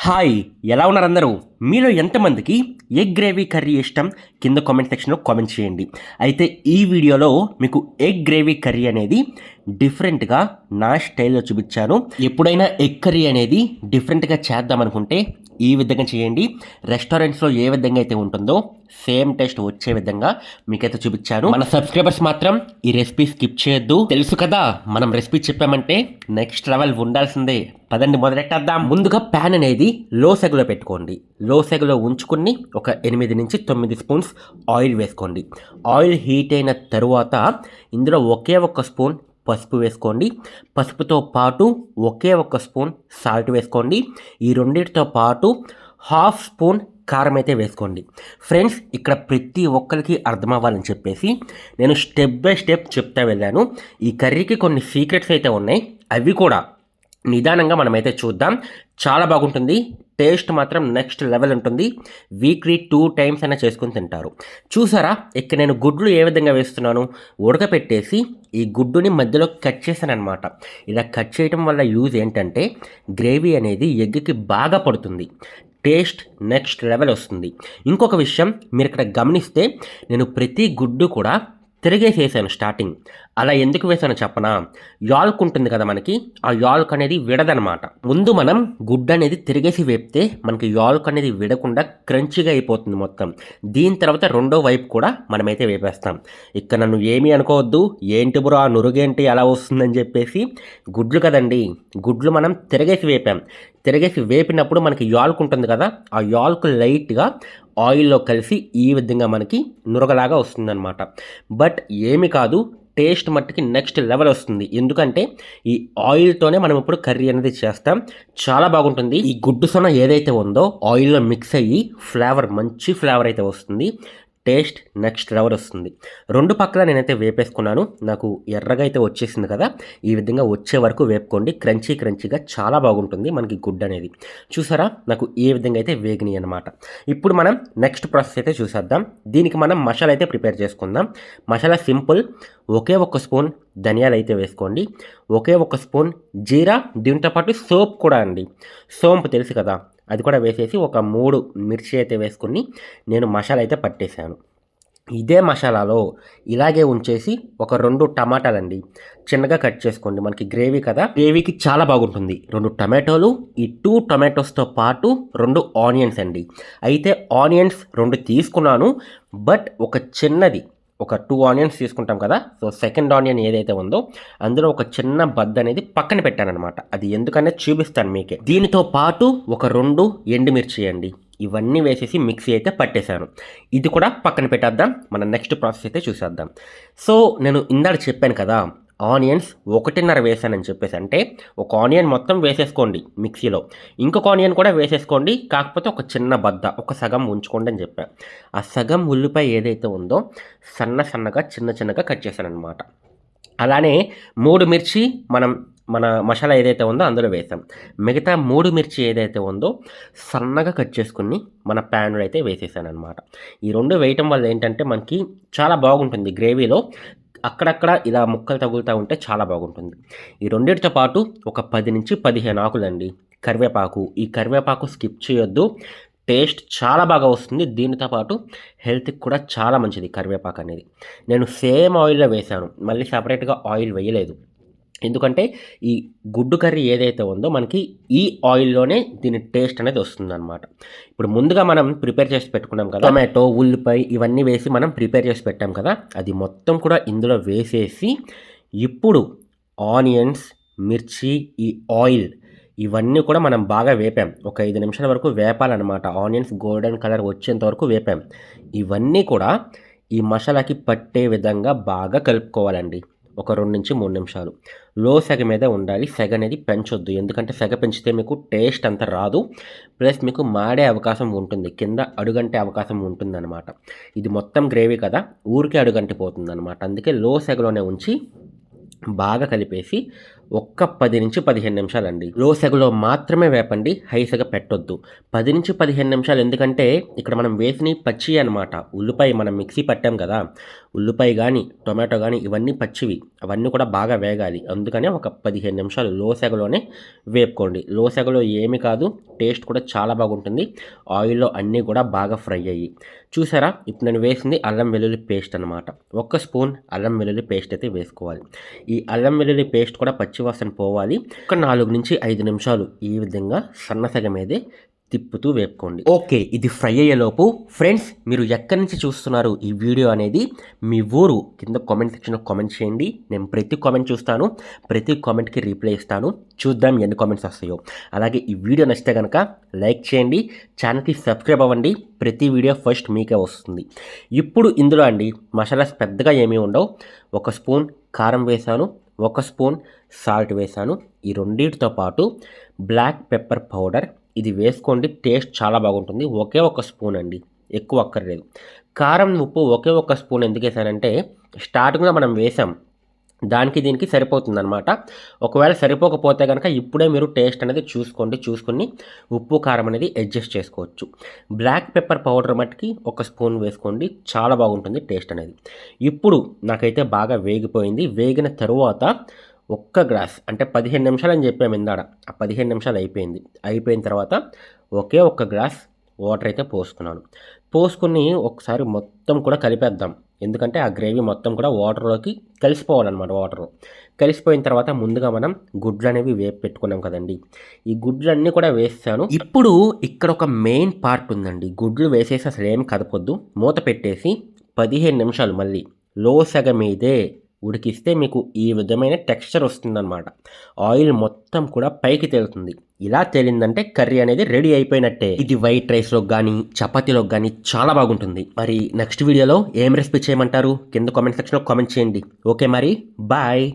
Hi, ఎలా ఉన్నారు అందరూ? మీలో ఎంతమందికి ఎగ్ గ్రేవీ కర్రీ ఇష్టం? కింద కామెంట్ సెక్షన్లో కామెంట్ చేయండి. అయితే ఈ వీడియోలో మీకు ఎగ్ గ్రేవీ కర్రీ అనేది డిఫరెంట్గా నా స్టైల్లో చూపించాను. ఎప్పుడైనా ఎగ్ కర్రీ అనేది డిఫరెంట్గా చేద్దాం అనుకుంటే ఈ విధంగా చేయండి. రెస్టారెంట్స్లో ఏ విధంగా అయితే ఉంటుందో సేమ్ టేస్ట్ వచ్చే విధంగా మీకైతే చూపించాను. మన సబ్స్క్రైబర్స్ మాత్రం ఈ రెసిపీ స్కిప్ చేయొద్దు. తెలుసు కదా, మనం రెసిపీ చెప్పామంటే నెక్స్ట్ లెవెల్ ఉండాల్సిందే. పదండి మొదలెట్టేద్దాం. ముందుగా ప్యాన్ అనేది లో సెగలో పెట్టుకోండి. లో సెగలో ఉంచుకుని ఒక 8 నుంచి 9 స్పూన్స్ ఆయిల్ వేసుకోండి. ఆయిల్ హీట్ అయిన తరువాత ఇందులో ఒకే ఒక్క స్పూన్ పసుపు వేసుకోండి. పసుపుతో పాటు ఒకే ఒక్క స్పూన్ సాల్ట్ వేసుకోండి. ఈ రెండింటితో పాటు హాఫ్ స్పూన్ కారం అయితే వేసుకోండి. ఫ్రెండ్స్, ఇక్కడ ప్రతి ఒక్కరికి అర్థం అవ్వాలని చెప్పేసి నేను స్టెప్ బై స్టెప్ చెప్తా వెళ్ళాను. ఈ కర్రీకి కొన్ని సీక్రెట్స్ అయితే ఉన్నాయి, అవి కూడా నిదానంగా మనమైతే చూద్దాం. చాలా బాగుంటుంది. టేస్ట్ మాత్రం నెక్స్ట్ లెవెల్ ఉంటుంది. వీక్లీ 2 టైమ్స్ అయినా చేసుకుని తింటారు. చూసారా, ఇక్కడ నేను గుడ్లు ఏ విధంగా వేస్తున్నాను? ఉడకపెట్టేసి ఈ గుడ్డుని మధ్యలో కట్ చేశాను అనమాట. ఇలా కట్ చేయడం వల్ల యూజ్ ఏంటంటే గ్రేవీ అనేది ఎగ్కి బాగా పడుతుంది. టేస్ట్ నెక్స్ట్ లెవెల్ వస్తుంది. ఇంకొక విషయం మీరు ఇక్కడ గమనిస్తే నేను ప్రతి గుడ్డు కూడా తిరిగేసి వేసాను స్టార్టింగ్. అలా ఎందుకు వేసానో చెప్పనా? యాల్క్ ఉంటుంది కదా మనకి, ఆ యాల్క్ అనేది విడదనమాట. ముందు మనం గుడ్డు అనేది తిరిగేసి వేపితే మనకి యాల్క్ అనేది విడకుండా క్రంచిగా అయిపోతుంది మొత్తం. దీని తర్వాత రెండో వైపు కూడా మనమైతే వేపేస్తాం. ఇక్కడ నన్ను ఏమీ అనుకోవద్దు, ఏంటి బ్రో ఆ నురుగేంటి అలా వస్తుందని చెప్పేసి. గుడ్లు కదండి, గుడ్లు మనం తిరిగేసి వేపాం. తిరిగేసి వేపినప్పుడు మనకి యాల్క్ ఉంటుంది కదా, ఆ యాల్క్ లైట్గా ఆయిల్లో కలిసి ఈ విధంగా మనకి నురగలాగా వస్తుందన్నమాట. బట్ ఏమి కాదు, టేస్ట్ మట్టుకి నెక్స్ట్ లెవెల్ వస్తుంది. ఎందుకంటే ఈ ఆయిల్తోనే మనం ఇప్పుడు కర్రీ అనేది చేస్తాం. చాలా బాగుంటుంది. ఈ గుడ్డు సొన ఏదైతే ఉందో ఆయిల్లో మిక్స్ అయ్యి మంచి ఫ్లేవర్ అయితే వస్తుంది. టేస్ట్ నెక్స్ట్ లెవెల్ వస్తుంది. రెండు పక్కల నేనైతే వేపేసుకున్నాను. నాకు ఎర్రగా అయితే వచ్చేసింది కదా, ఈ విధంగా వచ్చే వరకు వేపుకోండి. క్రంచీగా చాలా బాగుంటుంది మనకి గుడ్డు అనేది. చూసారా, నాకు ఏ విధంగా అయితే వేగినాయి అనమాట. ఇప్పుడు మనం నెక్స్ట్ ప్రాసెస్ అయితే చూసేద్దాం. దీనికి మనం మసాలా అయితే ప్రిపేర్ చేసుకుందాం. మసాలా సింపుల్. ఒకే ఒక్క స్పూన్ ధనియాలు అయితే వేసుకోండి. ఒకే ఒక్క స్పూన్ జీరా, దీంతో పాటు సోప్ కూడా అండి. సోంపు తెలుసు కదా, అది కూడా వేసేసి ఒక 3 మిర్చి అయితే వేసుకుని నేను మసాలా అయితే పట్టేశాను. ఇదే మసాలాలో ఇలాగే ఉంచేసి ఒక 2 టమాటాలండి చిన్నగా కట్ చేసుకోండి. మనకి గ్రేవీ కదా, గ్రేవీకి చాలా బాగుంటుంది. 2 టమాటోలు, ఈ 2 టమాటోస్తో పాటు 2 ఆనియన్స్ అండి. అయితే ఆనియన్స్ 2 తీసుకున్నాను, బట్ ఒక చిన్నది ఒక 2 ఆనియన్స్ తీసుకుంటాం కదా, సో సెకండ్ ఆనియన్ ఏదైతే ఉందో అందులో ఒక చిన్న బద్ద అనేది పక్కన పెట్టానమాట. అది ఎందుకనేది చూపిస్తాను మీకే. దీనితో పాటు ఒక 2 ఎండుమిర్చి అండి, ఇవన్నీ వేసేసి మిక్సీ అయితే పట్టేశాను. ఇది కూడా పక్కన పెట్టేద్దాం. మనం నెక్స్ట్ ప్రాసెస్ అయితే చూసేద్దాం. సో నేను ఇందాక చెప్పాను కదా, ఆనియన్స్ 1.5 వేసానని చెప్పేసి. అంటే ఒక ఆనియన్ మొత్తం వేసేసుకోండి మిక్సీలో, ఇంకొక ఆనియన్ కూడా వేసేసుకోండి, కాకపోతే ఒక చిన్న బద్ద ఒక సగం ఉంచుకోండి అని చెప్పాను. ఆ సగం ఉల్లిపాయ ఏదైతే ఉందో సన్నగా చిన్నగా కట్ చేశాను అనమాట. అలానే 3 మిర్చి మన మసాలా ఏదైతే ఉందో అందులో వేసాం. మిగతా 3 మిర్చి ఏదైతే ఉందో సన్నగా కట్ చేసుకుని మన ప్యాన్లో అయితే వేసేసాను అనమాట. ఈ 2 వేయటం వల్ల ఏంటంటే మనకి చాలా బాగుంటుంది గ్రేవీలో. అక్కడక్కడ ఇలా ముక్కలు తగులుతూ ఉంటే చాలా బాగుంటుంది. ఈ రెండింటితో పాటు ఒక 10 నుంచి 15 ఆకులండి కరివేపాకు. ఈ కరివేపాకు స్కిప్ చేయొద్దు, టేస్ట్ చాలా బాగా వస్తుంది. దీనితో పాటు హెల్త్కి కూడా చాలా మంచిది కరివేపాకు అనేది. నేను సేమ్ ఆయిల్లో వేశాను, మళ్ళీ సపరేట్గా ఆయిల్ వేయలేదు. ఎందుకంటే ఈ గుడ్డు కర్రీ ఏదైతే ఉందో మనకి ఈ ఆయిల్లోనే దీని టేస్ట్ అనేది వస్తుందన్నమాట. ఇప్పుడు ముందుగా మనం ప్రిపేర్ చేసి పెట్టుకున్నాం కదా, టొమాటో, ఉల్లిపాయ ఇవన్నీ వేసి మనం ప్రిపేర్ చేసి పెట్టాం కదా, అది మొత్తం కూడా ఇందులో వేసేసి ఇప్పుడు ఆనియన్స్, మిర్చి, ఈ ఆయిల్ ఇవన్నీ కూడా మనం బాగా వేపాం. ఒక 5 నిమిషాల వరకు వేపాలన్నమాట. ఆనియన్స్ గోల్డెన్ కలర్ వచ్చేంత వరకు వేపాం. ఇవన్నీ కూడా ఈ మసాలాకి పట్టే విధంగా బాగా కలుపుకోవాలండి. ఒక 2 నుంచి 3 నిమిషాలు లో సెగ మీద ఉండాలి. సెగ అనేది పెంచొద్దు, ఎందుకంటే సెగ పెంచితే మీకు టేస్ట్ అంత రాదు, ప్లస్ మీకు మాడే అవకాశం ఉంటుంది, కింద అడుగంటే అవకాశం ఉంటుందన్నమాట. ఇది మొత్తం గ్రేవీ కదా, ఊరికే అడుగంటిపోతుంది అనమాట. అందుకే లో సెగలోనే ఉంచి బాగా కలిపేసి ఒక్క 10 నుంచి 15 నిమిషాలండి. లో సెగలో మాత్రమే వేపండి, హై సెగ పెట్టొద్దు. 10 నుంచి 15 నిమిషాలు ఎందుకంటే ఇక్కడ మనం వేసినవి పచ్చివి అనమాట. ఉల్లిపాయ మనం మిక్సీ పట్టాం కదా, ఉల్లిపాయ కానీ టొమాటో కానీ ఇవన్నీ పచ్చివి, అవన్నీ కూడా బాగా వేగాలి. అందుకనే ఒక 15 నిమిషాలు లో సెగలోనే వేపుకోండి. లో సెగలో ఏమి కాదు, టేస్ట్ కూడా చాలా బాగుంటుంది. ఆయిల్లో అన్నీ కూడా బాగా ఫ్రై అయ్యి. చూసారా, ఇప్పుడు నేను వేసింది అల్లం వెల్లుల్లి పేస్ట్ అనమాట. 1 స్పూన్ అల్లం వెల్లుల్లి పేస్ట్ అయితే వేసుకోవాలి. ఈ అల్లం వెల్లుల్లి పేస్ట్ కూడా పచ్చివాసన పోవాలి. ఒక 4 నుంచి 5 నిమిషాలు ఈ విధంగా సన్నసగ మీదే తిప్పుతూ వేపుకోండి. ఓకే, ఇది ఫ్రై అయ్యేలోపు ఫ్రెండ్స్, మీరు ఎక్కడి నుంచి చూస్తున్నారు ఈ వీడియో అనేది, మీ ఊరు కింద కామెంట్ సెక్షన్లో కామెంట్ చేయండి. నేను ప్రతి కామెంట్ చూస్తాను, ప్రతి కామెంట్కి రిప్లై ఇస్తాను. చూద్దాం ఎన్ని కామెంట్స్ వస్తాయో. అలాగే ఈ వీడియో నచ్చితే కనుక లైక్ చేయండి, ఛానల్కి సబ్స్క్రైబ్ అవ్వండి. ప్రతి వీడియో ఫస్ట్ మీకే వస్తుంది. ఇప్పుడు ఇందులో అండి మసాలాస్ పెద్దగా ఏమీ ఉండవు. 1 స్పూన్ కారం వేసాను, 1 స్పూన్ సాల్ట్ వేసాను. ఈ రెండింటితో పాటు బ్లాక్ పెప్పర్ పౌడర్ ఇది వేసుకోండి, టేస్ట్ చాలా బాగుంటుంది. ఒకే 1 స్పూన్ అండి, ఎక్కువ అక్కర్లేదు. కారం ఉప్పు ఒకే 1 స్పూన్ ఎందుకు వేసానంటే స్టార్టింగ్లో మనం వేసాం, దానికి దీనికి సరిపోతుంది అనమాట. ఒకవేళ సరిపోకపోతే కనుక ఇప్పుడే మీరు టేస్ట్ అనేది చూసుకుని ఉప్పు కారం అనేది అడ్జస్ట్ చేసుకోవచ్చు. బ్లాక్ పెప్పర్ పౌడర్ మట్టుకి 1 స్పూన్ వేసుకోండి, చాలా బాగుంటుంది టేస్ట్ అనేది. ఇప్పుడు నాకైతే బాగా వేగిపోయింది. వేగిన తరువాత 1 గ్లాస్ అంటే 15 నిమిషాలు అని చెప్పాము ఇందాడ, ఆ 15 నిమిషాలు అయిపోయిన తర్వాత ఒకే 1 గ్లాస్ వాటర్ అయితే పోసుకుని ఒకసారి మొత్తం కూడా కలిపేద్దాం. ఎందుకంటే ఆ గ్రేవీ మొత్తం కూడా వాటర్లోకి కలిసిపోవాలన్నమాట. వాటర్లో కలిసిపోయిన తర్వాత ముందుగా మనం గుడ్లు అనేవి వేపు పెట్టుకున్నాం కదండి, ఈ గుడ్లన్నీ కూడా వేసాను. ఇప్పుడు ఇక్కడ ఒక మెయిన్ పార్ట్ ఉందండి. గుడ్లు వేసేసి అసలు ఏం కదపొద్దు, మూత పెట్టేసి 15 నిమిషాలు మళ్ళీ లో సెగ మీదే ఉడికిస్తే మీకు ఈ విధమైన టెక్స్చర్ వస్తుందన్నమాట. ఆయిల్ మొత్తం కూడా పైకి తేలుతుంది. ఇలా తేలిందంటే కర్రీ అనేది రెడీ అయిపోయినట్టే. ఇది వైట్ రైస్లోకి కానీ చపాతీలోకి కానీ చాలా బాగుంటుంది. మరి నెక్స్ట్ వీడియోలో ఏం రెసిపీ చేయమంటారు కింద కామెంట్ సెక్షన్లో కామెంట్ చేయండి. ఓకే మరి బాయ్.